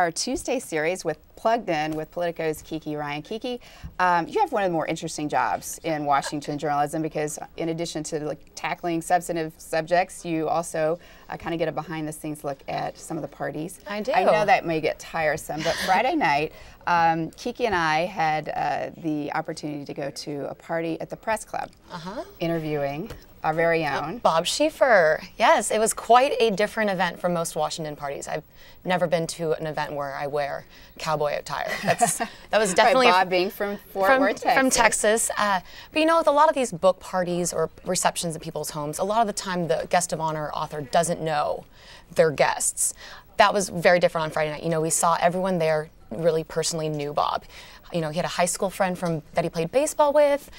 Our Tuesday series with Plugged In with Politico's Kiki Ryan. Kiki, you have one of the more interesting jobs in Washington journalism because in addition to tackling substantive subjects, you also kind of get a behind-the-scenes look at some of the parties. I do. I know that may get tiresome, but Friday night, Kiki and I had the opportunity to go to a party at the Press Club, interviewing our very own Bob Schieffer. Yes, it was quite a different event from most Washington parties. I've never been to an event where I wear cowboy attire. That was definitely Bob being from Fort Worth, Texas. From Texas. But you know, with a lot of these book parties or receptions in people's homes, a lot of the time the guest of honor author doesn't know their guests. That was very different on Friday night. You know, we saw everyone there really personally knew Bob. You know, he had a high school friend that he played baseball with,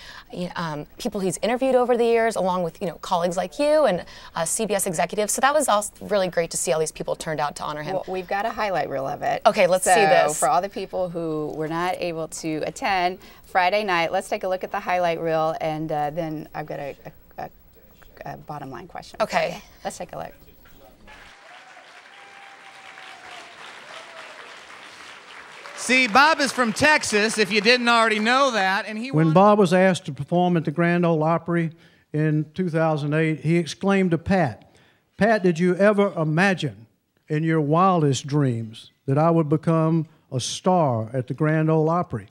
people he's interviewed over the years, along with, colleagues like you and CBS executives. So that was also really great to see all these people turned out to honor him. Well, we've got a highlight reel of it. Okay, let's see this. For all the people who were not able to attend Friday night, let's take a look at the highlight reel, and then I've got a bottom line question. Okay. Let's take a look. See, Bob is from Texas, if you didn't already know that. And when Bob was asked to perform at the Grand Ole Opry in 2008, he exclaimed to Pat, "Pat, did you ever imagine in your wildest dreams that I would become a star at the Grand Ole Opry?"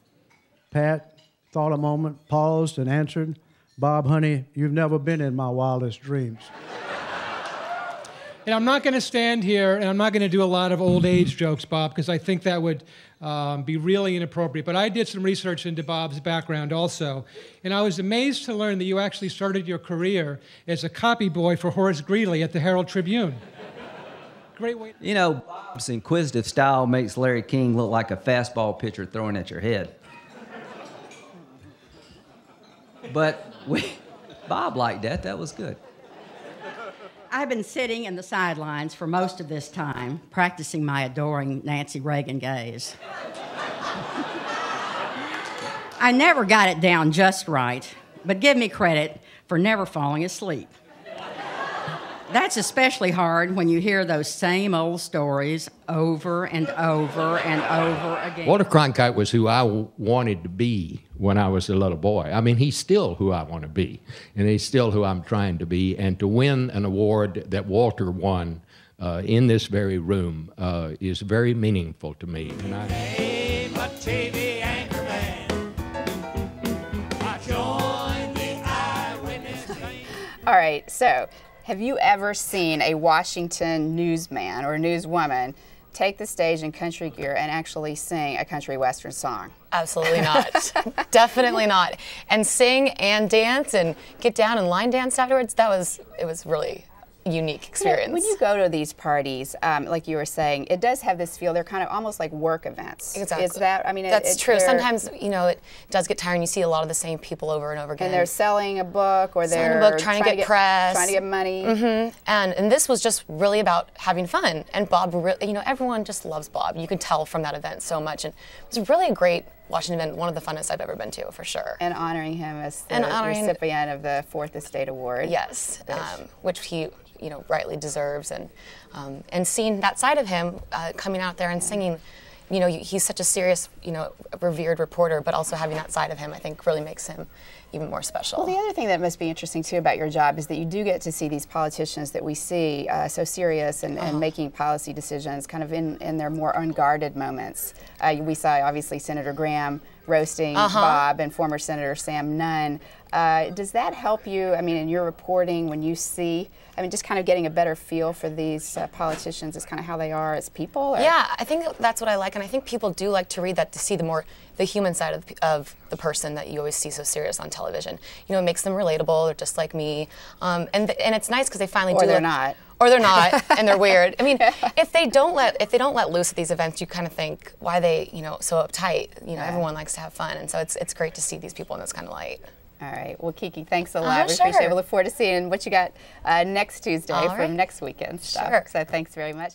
Pat thought a moment, paused, and answered, "Bob, honey, you've never been in my wildest dreams." And I'm not going to stand here and I'm not going to do a lot of old age jokes, Bob, because I think that would be really inappropriate. But I did some research into Bob's background also, and I was amazed to learn that you actually started your career as a copy boy for Horace Greeley at the Herald Tribune. Great way. You know, Bob's inquisitive style makes Larry King look like a fastball pitcher throwing at your head. But Bob liked that. That was good. I've been sitting in the sidelines for most of this time, practicing my adoring Nancy Reagan gaze. I never got it down just right, but give me credit for never falling asleep. That's especially hard when you hear those same old stories over and over and over again. Walter Cronkite was who I wanted to be when I was a little boy. I mean, he's still who I want to be, and he's still who I'm trying to be. And to win an award that Walter won in this very room is very meaningful to me. And All right, so have you ever seen a Washington newsman or newswoman take the stage in country gear and actually sing a country western song? Absolutely not. Definitely not. And sing and dance and get down and line dance afterwards, it was really unique experience. When you go to these parties, like you were saying, it does have this feel. They're kind of almost like work events. Exactly. Is that? I mean, that's true. Sometimes it does get tiring. You see a lot of the same people over and over again. And they're selling a book, or they're trying to get press, trying to get money. And this was just really about having fun. And Bob, everyone just loves Bob. You could tell from that event so much. And it was really a great Washington event, one of the funnest I've ever been to, for sure. And honoring him as the recipient of the 4th Estate Award. Yes, which he rightly deserves, and seeing that side of him coming out there and singing, he's such a serious, revered reporter, but also having that side of him, I think, really makes him even more special. Well, the other thing that must be interesting too about your job is that you do get to see these politicians that we see so serious and making policy decisions kind of in their more unguarded moments. We saw obviously Senator Graham roasting Bob and former Senator Sam Nunn. Does that help you, I mean, in your reporting when you see, just kind of getting a better feel for these politicians as kind of how they are as people? Or? Yeah, I think that's what I like, and I think people do like to read that to see the human side of the person that you always see so serious on television. It makes them relatable. They're just like me, and it's nice because they finally do. Or they're not. Or they're not, and they're weird. I mean, if they don't let loose at these events, you kind of think, why are they so uptight? Everyone likes to have fun, and so it's great to see these people in this kind of light. All right. Well, Kiki, thanks a lot. We appreciate it. We look forward to seeing what you got next Tuesday from next weekend's stuff. Sure. So thanks very much.